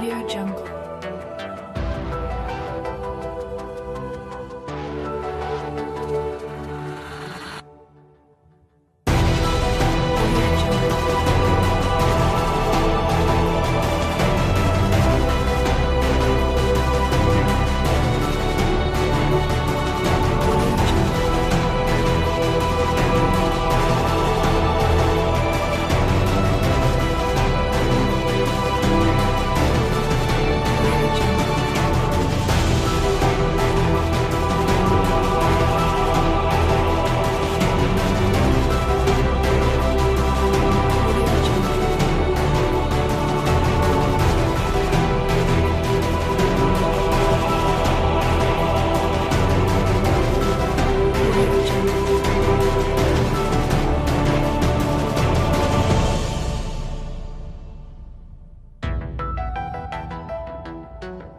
Audio Jungle.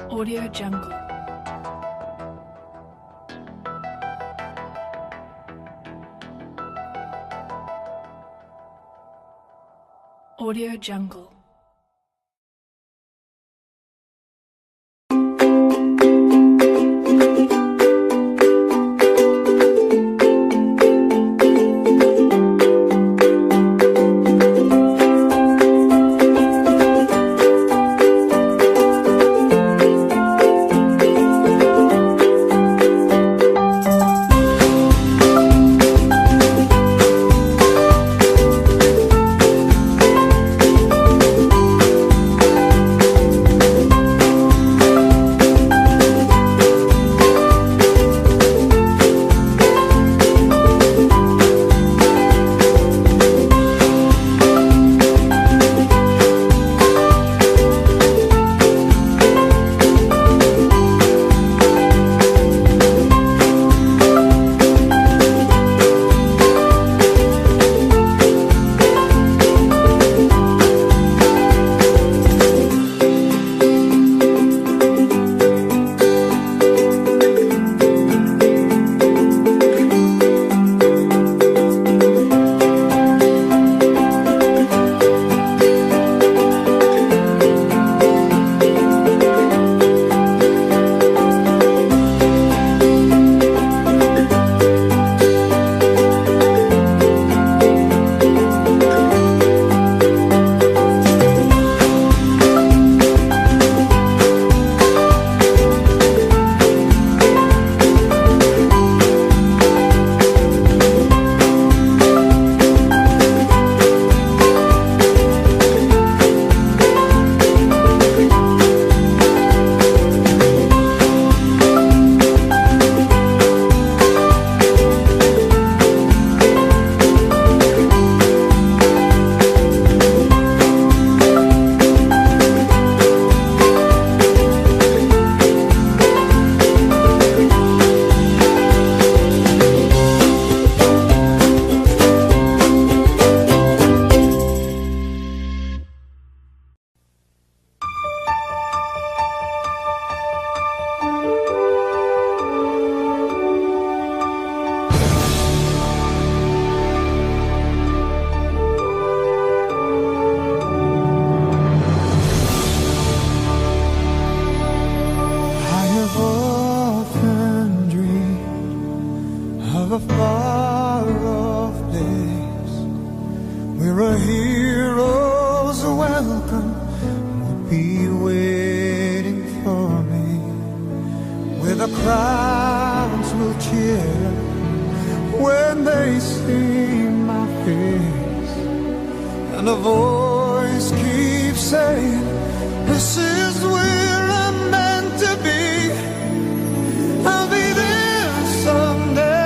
Audio Jungle. Audio Jungle. A far-off place where a hero's welcome would be waiting for me, where the crowds will cheer when they see my face, and a voice keeps saying, "This is where I'm meant to be. I'll be there someday.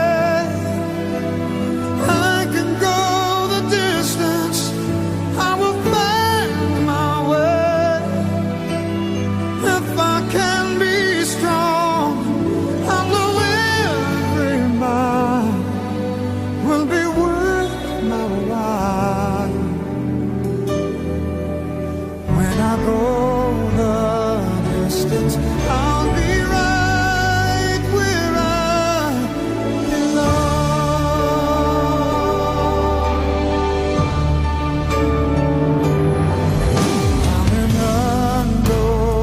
I'll be right where I belong. I'm an undone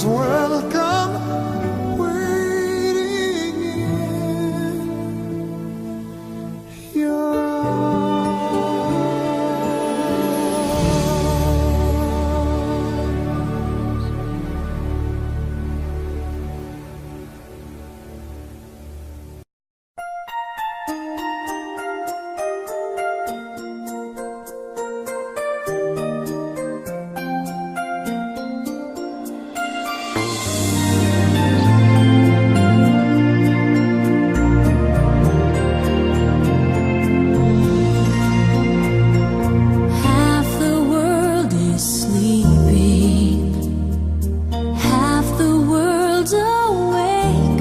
is welcome waiting in your Half the world is sleeping, half the world's awake.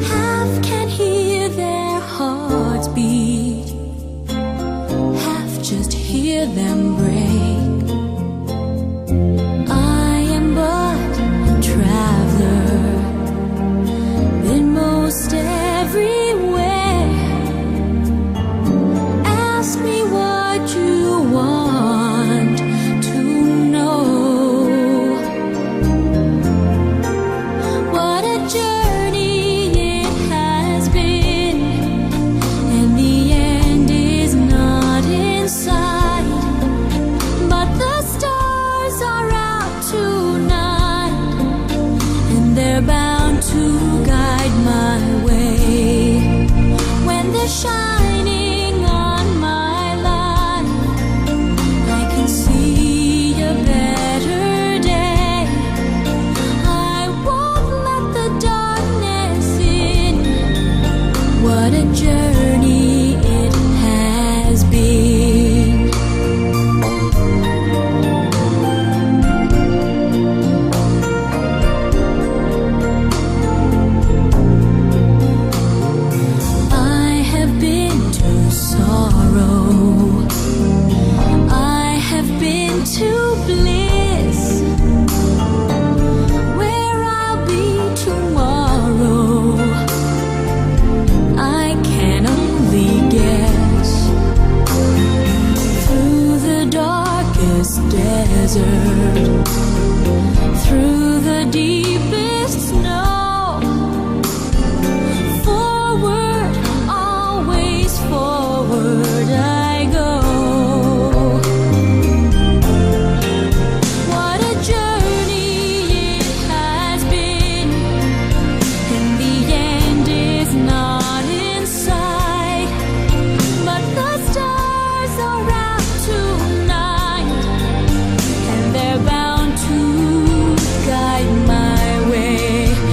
Half can hear their hearts beat, half just hear them break. I am but a traveler, been most everywhere. Ask me what you want to know. What a journey it has been, and the end is not in sight. But the stars are out tonight, and they're bound to guide my way. When they're shining on my life, I can see a better day. I won't let the darkness in. What a journey it has been. I have been to sorrow, I have been to bliss. Where I'll be tomorrow, I can only guess. Through the darkest desert, through the deepest snow, forward, always forward I go. What a journey it has been, and the end is not in sight. But the stars are out tonight, and they're bound to guide my way.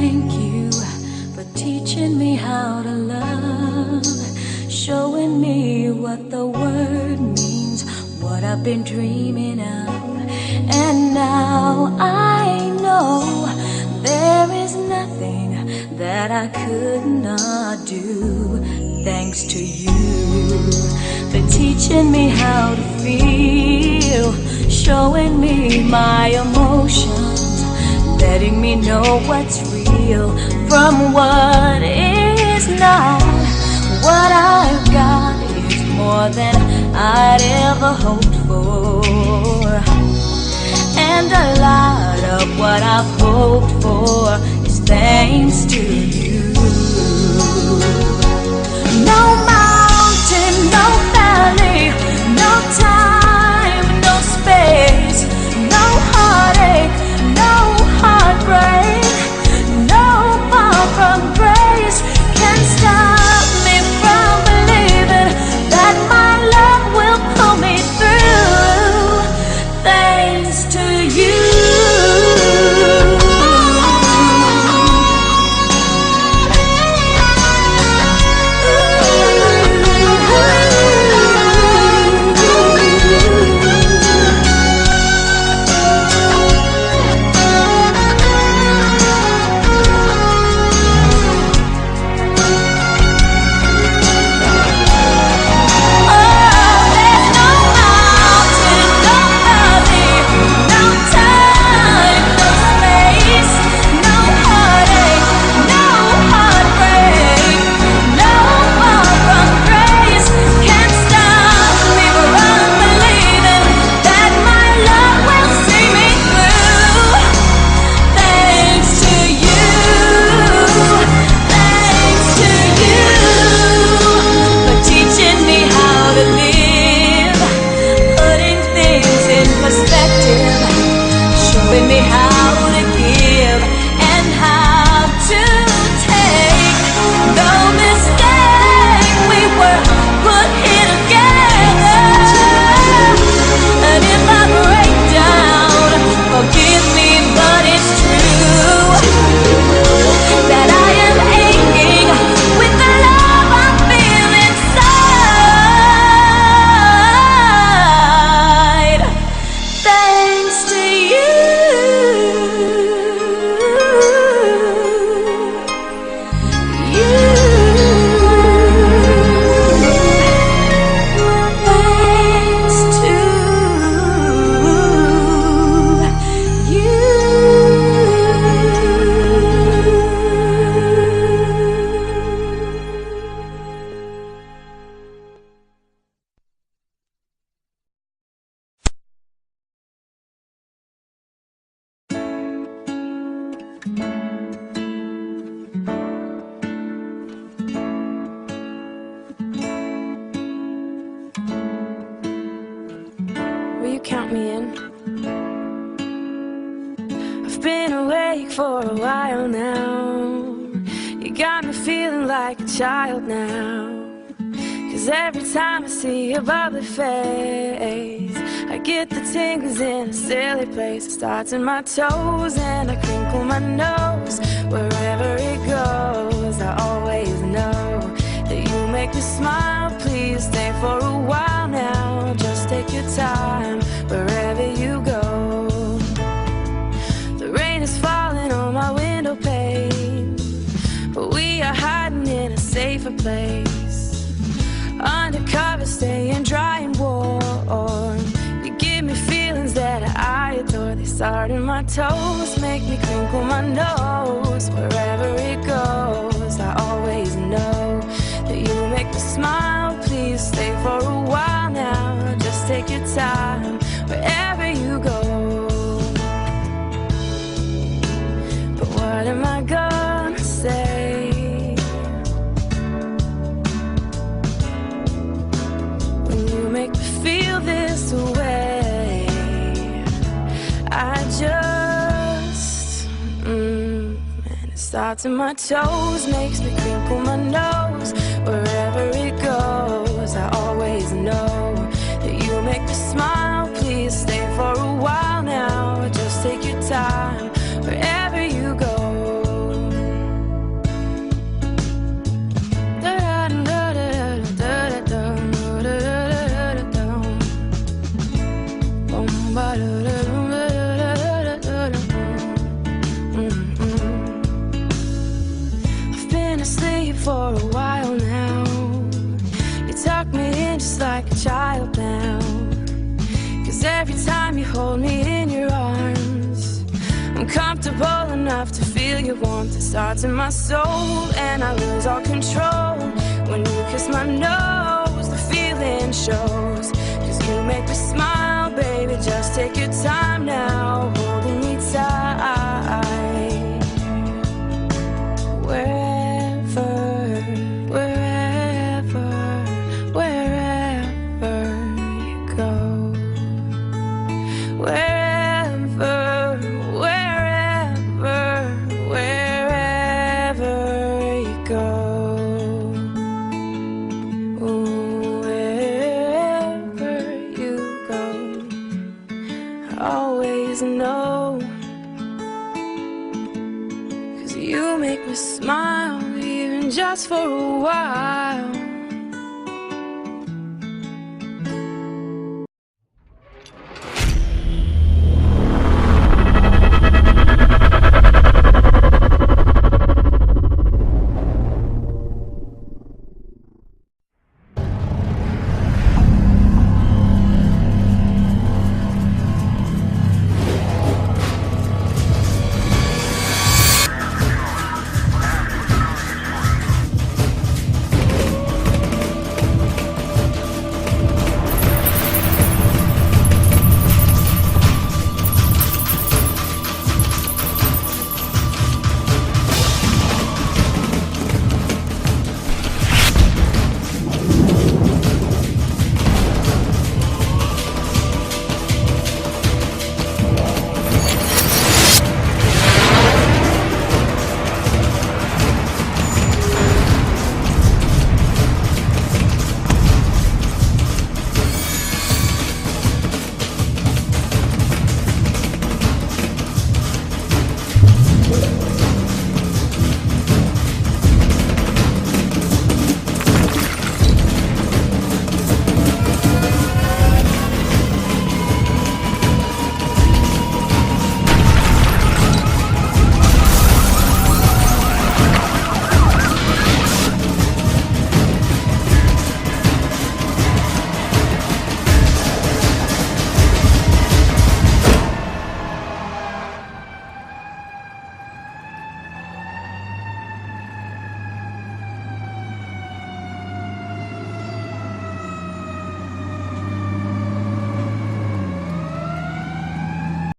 thank you for teaching me how to love, showing me what the word means, what I've been dreaming of. And now I know there is nothing that I could not do. Thanks to you for teaching me how to feel, showing me my emotions, letting me know what's real from what is not. What I've got is more than I'd ever hoped for, and a lot of what I've hoped for is thanks to you. No mountain, no valley, no time, no space, no heartache, no heartbreak, no far from grace can stop me from believing that my love will pull me through. Thanks to you. Will you count me in? I've been awake for a while now. You got me feeling like a child now. 'Cause every time I see your bubbly face, I get the tingles in a silly place. It starts in my toes and I crinkle my nose. Wherever it goes, I always know that you make me smile. Please stay for a while now. Just take your time wherever you go. The rain is falling on my window pane, but we are hiding in a safer place. Undercover, staying dry and warm. You give me feelings that I adore. They start in my toes, make me crinkle my nose. Wherever it goes, I always know that you make me smile. Please stay for a while now. Just take your time wherever you go. But what am I gonna say when you make me feel this way? I just and it starts in my toes, makes me crinkle my nose. Wherever it goes, I always know that you make me smile. Please stay for a while now. Just take your time wherever you go. to sleep for a while now. You tuck me in just like a child now. 'Cause every time you hold me in your arms, I'm comfortable enough to feel your warmth. It starts in my soul and I lose all control. When you kiss my nose, the feeling shows. 'Cause you make me smile, baby, just take your time now, holding me tight. Wherever, wherever, wherever you go. Wherever, wherever, wherever you go. Wherever you go, I always know. 'Cause you make me smile, even just for a while.